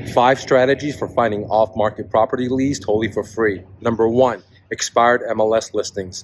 5 strategies for finding off-market property leads totally for free. Number 1, expired MLS listings.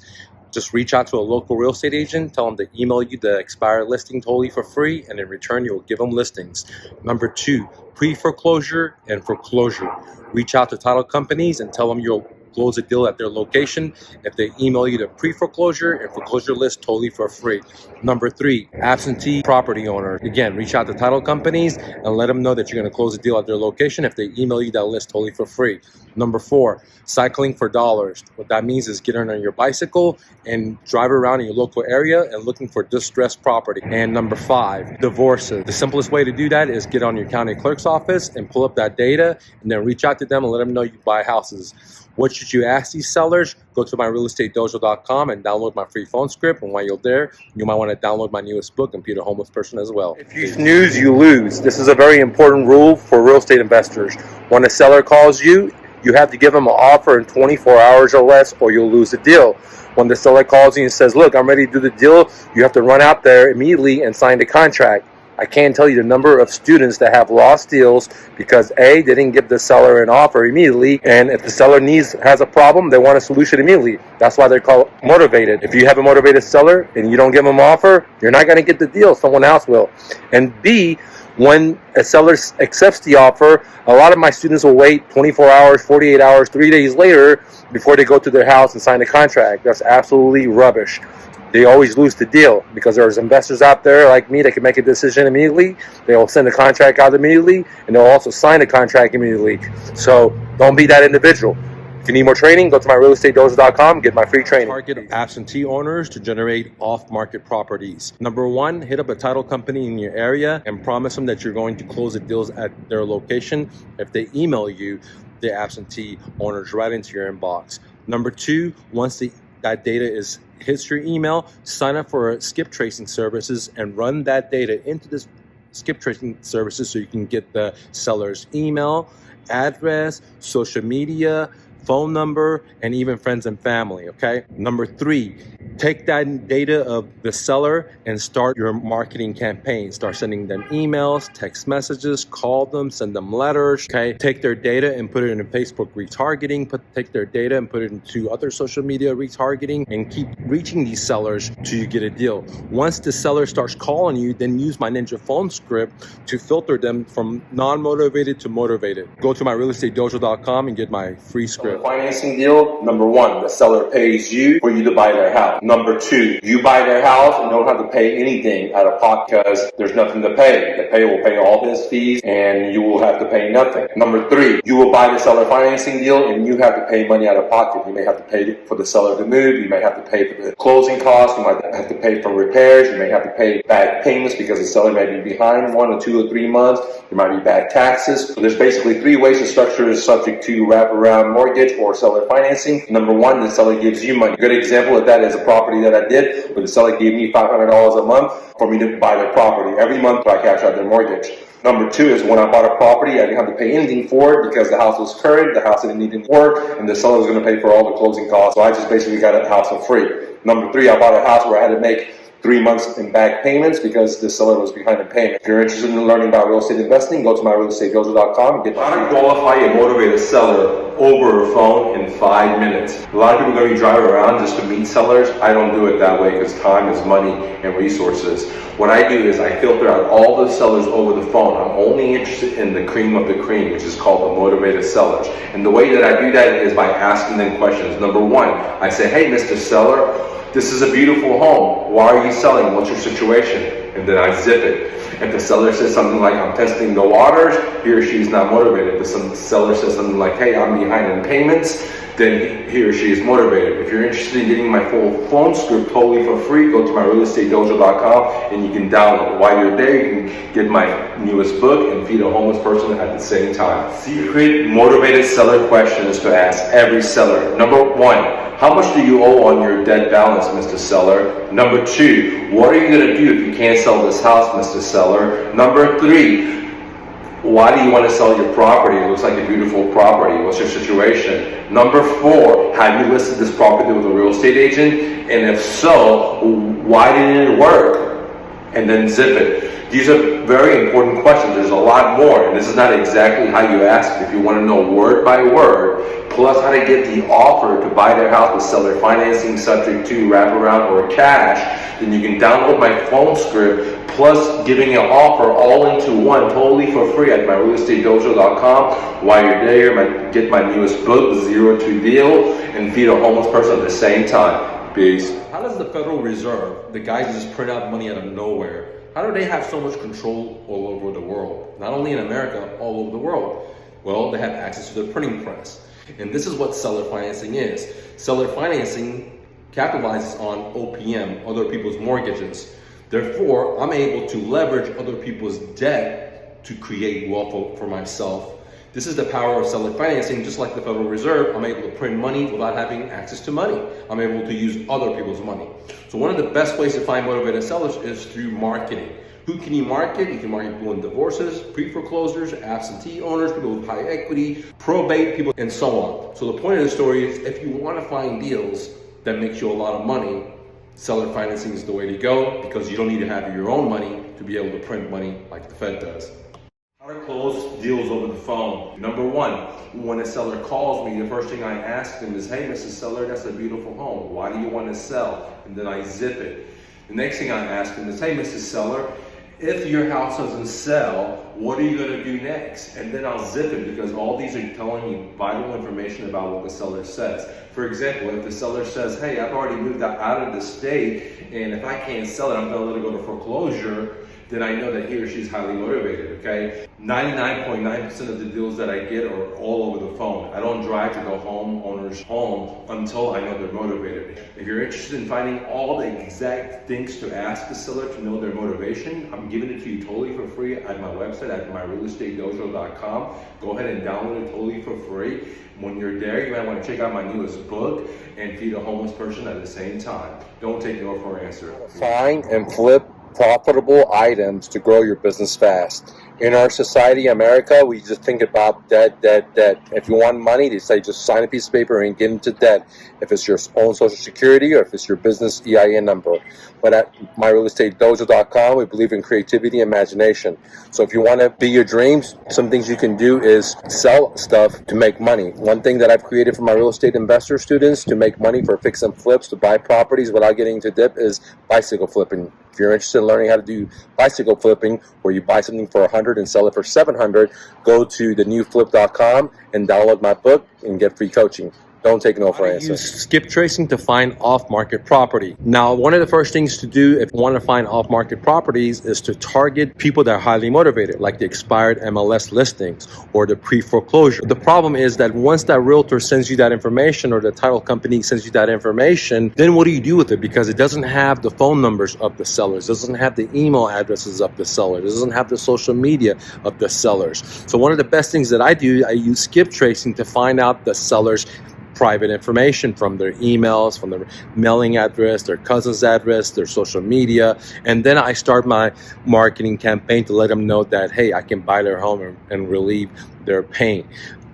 Just reach out to a local real estate agent, tell them to email you the expired listing totally for free, and in return, you'll give them listings. Number 2, pre-foreclosure and foreclosure. Reach out to title companies and tell them you'll close a deal at their location if they email you the pre-foreclosure and foreclosure list totally for free. Number 3, absentee property owner. Again, reach out to title companies and let them know that you're going to close a deal at their location if they email you that list totally for free. Number 4, cycling for dollars. What that means is getting on your bicycle and drive around in your local area and looking for distressed property. And number 5, divorces. The simplest way to do that is get on your county clerk's office and pull up that data and then reach out to them and let them know you buy houses. What should you ask these sellers? Go to myrealestatedojo.com and download my free phone script. And while you're there, you might want to download my newest book, Compete a Homeless Person, as well. If you snooze, you lose. This is a very important rule for real estate investors. When a seller calls you, you have to give them an offer in 24 hours or less, or you'll lose the deal. When the seller calls you and says, look, I'm ready to do the deal, you have to run out there immediately and sign the contract. I can't tell you the number of students that have lost deals because A, they didn't give the seller an offer immediately, and if the seller has a problem, they want a solution immediately. That's why they're called motivated. If you have a motivated seller and you don't give them an offer, you're not going to get the deal. Someone else will. And B, when a seller accepts the offer, a lot of my students will wait 24 hours, 48 hours, 3 days later before they go to their house and sign the contract. That's absolutely rubbish. They always lose the deal because there's investors out there like me that can make a decision immediately. They will send the contract out immediately, and they'll also sign the contract immediately. So don't be that individual. If you need more training, go to myrealestatedojo.com, get my free training. Target absentee owners to generate off-market properties. Number 1, hit up a title company in your area and promise them that you're going to close the deals at their location if they email you the absentee owners right into your inbox. Number 2, once that data hits your email, sign up for skip tracing services and run that data into this skip tracing services so you can get the seller's email, address, social media, phone number, and even friends and family, okay? Number 3, take that data of the seller and start your marketing campaign. Start sending them emails, text messages, call them, send them letters, okay? Take their data and put it in Facebook retargeting, take their data and put it into other social media retargeting, and keep reaching these sellers till you get a deal. Once the seller starts calling you, then use my Ninja phone script to filter them from non-motivated to motivated. Go to myrealestatedojo.com and get my free script. Financing deal, number 1, the seller pays you for you to buy their house. Number 2, you buy their house and don't have to pay anything out of pocket because there's nothing to pay. The payer will pay all his fees and you will have to pay nothing. Number 3, you will buy the seller financing deal and you have to pay money out of pocket. You may have to pay for the seller to move. You may have to pay for the closing costs. You might have to pay for repairs. You may have to pay back payments because the seller may be behind 1 or 2 or 3 months. There might be back taxes. So there's basically 3 ways to structure is subject to wraparound mortgage or seller financing. Number 1, the seller gives you money. A good example of that is a property that I did where the seller gave me $500 a month for me to buy their property. Every month I cash out their mortgage. Number 2 is when I bought a property, I didn't have to pay anything for it because the house was current, the house didn't need any work, and the seller was going to pay for all the closing costs. So I just basically got a house for free. Number 3, I bought a house where I had to make 3 months in back payments because the seller was behind in payment. If you're interested in learning about real estate investing, go to myrealestatedojo.com and get how to qualify and motivate a seller over a phone in 5 minutes. A lot of people are going to be driving around just to meet sellers. I don't do it that way because time is money and resources. What I do is I filter out all the sellers over the phone. I'm only interested in the cream of the cream, which is called the motivated sellers. And the way that I do that is by asking them questions. Number 1, I say, hey, Mr. Seller, this is a beautiful home. Why are you selling? What's your situation? And then I zip it. If the seller says something like, I'm testing the waters, he or she is not motivated. If the seller says something like, hey, I'm behind in payments, then he or she is motivated. If you're interested in getting my full phone script totally for free, go to myrealestatedojo.com and you can download it. While you're there, you can get my newest book and feed a homeless person at the same time. Secret motivated seller questions to ask every seller. Number 1, how much do you owe on your debt balance, Mr. Seller? Number 2, what are you going to do if you can't sell this house, Mr. Seller? Number 3, why do you want to sell your property? It looks like a beautiful property. What's your situation? Number 4, have you listed this property with a real estate agent? And if so, why didn't it work? and then zip it. These are very important questions. There's a lot more, and this is not exactly how you ask it. If you want to know word by word, plus how to get the offer to buy their house with seller financing subject to wraparound or cash, then you can download my phone script plus giving an offer all into one totally for free at myrealestatedojo.com. While you're there, you might get my newest book, 0 to Deal, and feed a homeless person at the same time. Peace. How does the Federal Reserve, the guys who just print out money out of nowhere, how do they have so much control all over the world? Not only in America, all over the world. Well, they have access to the printing press. And this is what seller financing is. Seller financing capitalizes on OPM, other people's mortgages. Therefore, I'm able to leverage other people's debt to create wealth for myself. This is the power of seller financing. Just like the Federal Reserve, I'm able to print money without having access to money. I'm able to use other people's money. So one of the best ways to find motivated sellers is through marketing. Who can you market? You can market people in divorces, pre-foreclosures, absentee owners, people with high equity, probate people, and so on. So the point of the story is, if you want to find deals that makes you a lot of money, seller financing is the way to go, because you don't need to have your own money to be able to print money like the Fed does. How to close deals over the phone. Number one, when a seller calls me, the first thing I ask them is, hey, Mrs. Seller, that's a beautiful home. Why do you want to sell? And then I zip it. The next thing I ask them is, hey, Mrs. Seller, if your house doesn't sell, what are you going to do next? And then I'll zip it, because all these are telling you vital information about what the seller says. For example, if the seller says, hey, I've already moved out of the state, and if I can't sell it, I'm going to let it go to foreclosure, then I know that he or she's highly motivated, okay? 99.9% of the deals that I get are all over the phone. I don't drive to the homeowner's home until I know they're motivated. If you're interested in finding all the exact things to ask the seller to know their motivation, I'm giving it to you totally for free at my website at myrealestatedojo.com. Go ahead and download it totally for free. When you're there, you might want to check out my newest book and feed a homeless person at the same time. Don't take no for an answer. Find and flip profitable items to grow your business fast. In our society, America, we just think about debt. If you want money, they say just sign a piece of paper and get into debt. If it's your own social security or if it's your business EIN number. But at myrealestatedojo.com, we believe in creativity and imagination. So if you want to be your dreams, some things you can do is sell stuff to make money. One thing that I've created for my real estate investor students to make money for fix and flips, to buy properties without getting into debt, is bicycle flipping. If you're interested in learning how to do bicycle flipping, where you buy something for $100 and sell it for $700, go to thenewflip.com and download my book and get free coaching. Don't take no for an answer. Use skip tracing to find off-market property. Now, one of the first things to do if you want to find off-market properties is to target people that are highly motivated, like the expired MLS listings or the pre-foreclosure. The problem is that once that realtor sends you that information or the title company sends you that information, then what do you do with it? Because it doesn't have the phone numbers of the sellers, doesn't have the email addresses of the sellers, doesn't have the social media of the sellers. So one of the best things that I do, I use skip tracing to find out the sellers' private information, from their emails, from their mailing address, their cousin's address, their social media, and then I start my marketing campaign to let them know that, hey, I can buy their home and relieve their pain.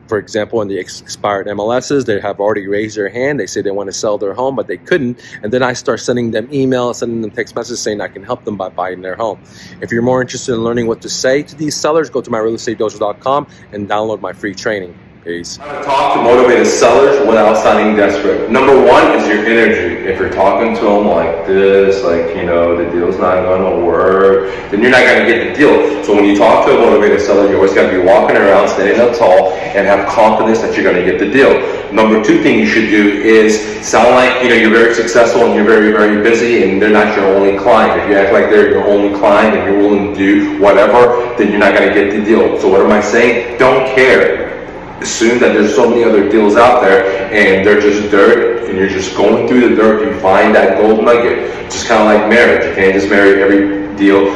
For example, in the expired MLSs, they have already raised their hand. They say they want to sell their home, but they couldn't. And then I start sending them emails, sending them text messages saying I can help them by buying their home. If you're more interested in learning what to say to these sellers, go to myrealestatedojo.com and download my free training. Peace. How to talk to motivated sellers without sounding desperate. Number one is your energy. If you're talking to them like this, like, you know, the deal's not going to work, then you're not going to get the deal. So when you talk to a motivated seller, you always got to be walking around, standing up tall, and have confidence that you're going to get the deal. Number two thing you should do is sound like, you know, you're very successful and you're very, very busy and they're not your only client. If you act like they're your only client and you're willing to do whatever, then you're not going to get the deal. So what am I saying? Don't care. Assume that there's so many other deals out there and they're just dirt, and you're just going through the dirt, you find that gold nugget. Just kind of like marriage. You can't just marry every deal,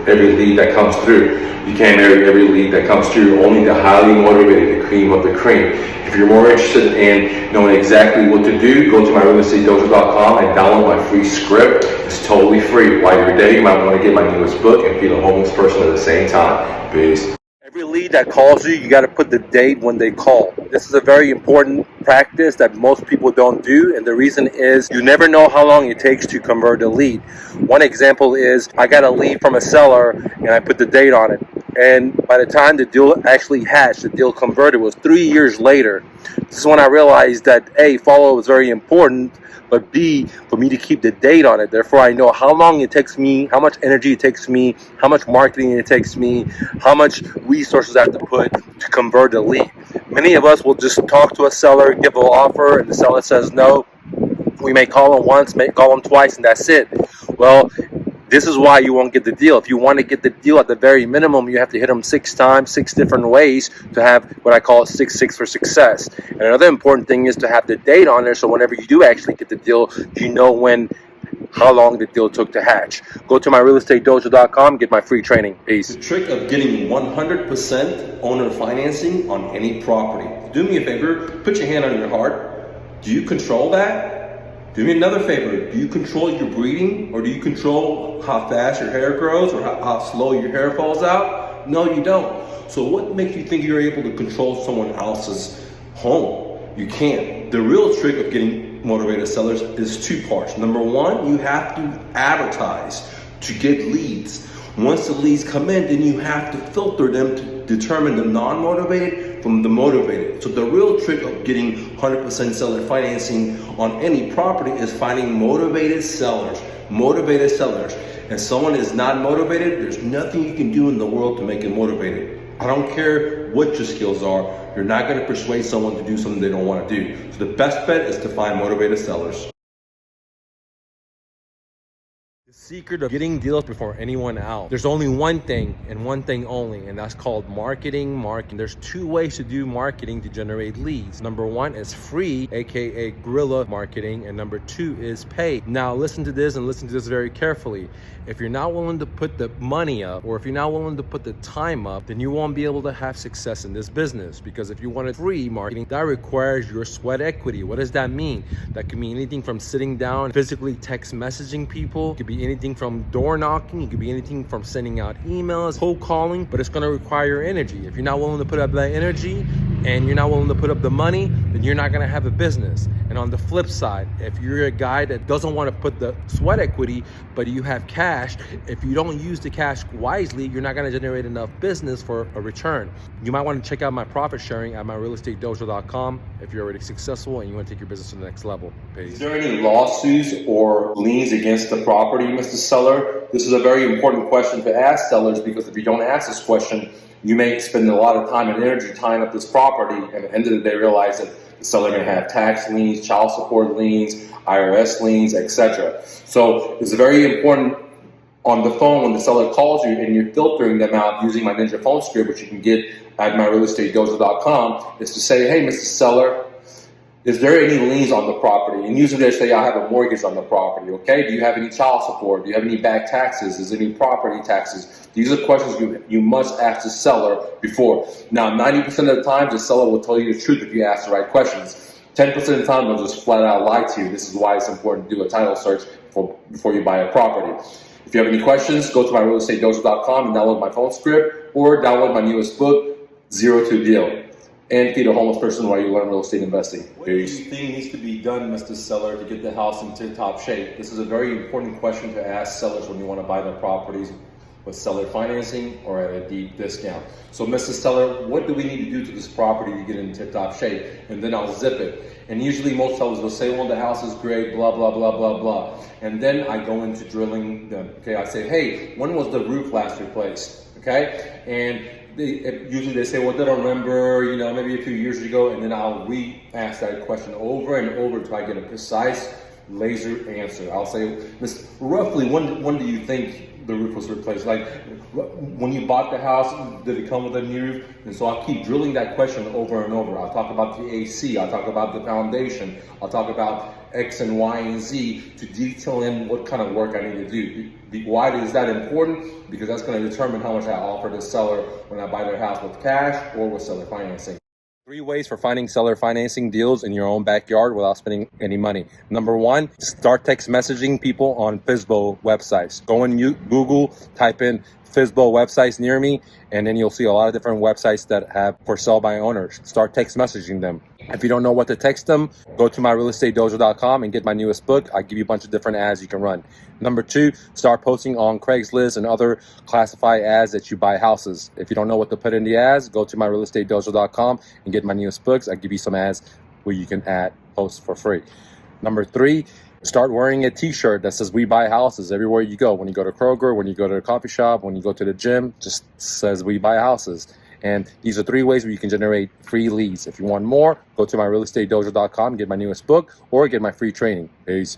every lead that comes through. You can't marry every lead that comes through. Only the highly motivated, the cream of the cream. If you're more interested in knowing exactly what to do, go to myrealestatedojo.com and download my free script. It's totally free. While you're there, you might want to get my newest book and feed a homeless person at the same time. Peace. Every lead that calls you, you got to put the date when they call. This is a very important practice that most people don't do, and the reason is you never know how long it takes to convert a lead. One example is I got a lead from a seller and I put the date on it, and by the time the deal actually hatched, the deal converted was 3 years later. This is when I realized that A, follow is very important, but B, for me to keep the date on it. Therefore, I know how long it takes me, how much energy it takes me, how much marketing it takes me, how much resources I have to put to convert a lead. Many of us will just talk to a seller, give an offer, and the seller says no. We may call them once, may call them twice, and that's it. Well, this is why you won't get the deal. If you want to get the deal at the very minimum, you have to hit them 6 times, 6 different ways to have what I call 6 for success. And another important thing is to have the date on there, so whenever you do actually get the deal, you know how long the deal took to hatch. Go to myrealestatedojo.com, get my free training. Peace. The trick of getting 100% owner financing on any property. Do me a favor, put your hand on your heart. Do you control that? Do me another favor, do you control your breeding, or do you control how fast your hair grows or how slow your hair falls out? No, you don't. So what makes you think you're able to control someone else's home? You can't. The real trick of getting motivated sellers is 2 parts. Number 1, you have to advertise to get leads. Once the leads come in, then you have to filter them to determine the non-motivated from the motivated. So the real trick of getting 100% seller financing on any property is finding motivated sellers. Motivated sellers. If someone is not motivated, there's nothing you can do in the world to make them motivated. I don't care what your skills are, you're not going to persuade someone to do something they don't want to do. So the best bet is to find motivated sellers. The secret of getting deals before anyone else. There's only one thing and one thing only, and that's called marketing. There's 2 ways to do marketing to generate leads. Number 1 is free, aka guerrilla marketing, and number 2 is paid. Now listen to this and listen to this very carefully. If you're not willing to put the money up, or if you're not willing to put the time up, then you won't be able to have success in this business. Because if you want free marketing, that requires your sweat equity. What does that mean? That could mean anything from sitting down, physically text messaging people. It could be anything from door knocking. It could be anything from sending out emails, cold calling, but it's going to require energy. If you're not willing to put up that energy and you're not willing to put up the money, then you're not going to have a business. And on the flip side, if you're a guy that doesn't want to put the sweat equity, but you have cash, if you don't use the cash wisely, you're not going to generate enough business for a return. You might want to check out my profit sharing at myrealestatedojo.com if you're already successful and you want to take your business to the next level. Peace. Is there any lawsuits or liens against the property, Mr. Seller? This is a very important question to ask sellers, because if you don't ask this question, you may spend a lot of time and energy tying up this property, and at the end of the day realize that the seller may have tax liens, child support liens, IRS liens, etc. So it's very important on the phone when the seller calls you and you're filtering them out using my Ninja phone script, which you can get at myrealestatedojo.com, is to say, hey, Mr. Seller, is there any liens on the property? And usually they say, I have a mortgage on the property, okay? Do you have any child support? Do you have any back taxes? Is there any property taxes? These are questions you must ask the seller before. Now, 90% of the time, the seller will tell you the truth if you ask the right questions. 10% of the time, they'll just flat out lie to you. This is why it's important to do a title search before you buy a property. If you have any questions, go to myrealestatedojo.com and download my phone script, or download my newest book, Zero to Deal, and feed a homeless person while you learn real estate investing. What do you think needs to be done, Mr. Seller, to get the house in tip-top shape? This is a very important question to ask sellers when you want to buy their properties with seller financing or at a deep discount. So, Mr. Seller, what do we need to do to this property to get in tip-top shape? And then I'll zip it. And usually most sellers will say, well, the house is great, blah, blah, blah, blah, blah. And then I go into drilling them. Okay, I say, hey, when was the roof last replaced? Okay, and usually they say, well, they don't remember, maybe a few years ago, and then I'll re-ask that question over and over until I get a precise laser answer. I'll say, roughly, when do you think the roof was replaced? Like, when you bought the house, did it come with a new roof? And so I'll keep drilling that question over and over. I'll talk about the AC, I'll talk about the foundation, I'll talk about X and Y and Z to detail in what kind of work I need to do. Why is that important? Because that's going to determine how much I offer the seller when I buy their house with cash or with seller financing. 3 ways for finding seller financing deals in your own backyard without spending any money. Number 1, start text messaging people on FSBO websites. Go in Google, type in FSBO websites near me, and then you'll see a lot of different websites that have for sale by owners. Start text messaging them. If you don't know what to text them, go to myrealestatedojo.com and get my newest book. I give you a bunch of different ads you can run. Number 2, start posting on Craigslist and other classified ads that you buy houses. If you don't know what to put in the ads, go to myrealestatedojo.com and get my newest books. I give you some ads where you can post for free. Number 3, start wearing a t-shirt that says "We Buy Houses" everywhere you go. When you go to Kroger, when you go to the coffee shop, when you go to the gym, just says "We Buy Houses." And these are 3 ways where you can generate free leads. If you want more, go to myrealestatedojo.com, get my newest book, or get my free training. Peace.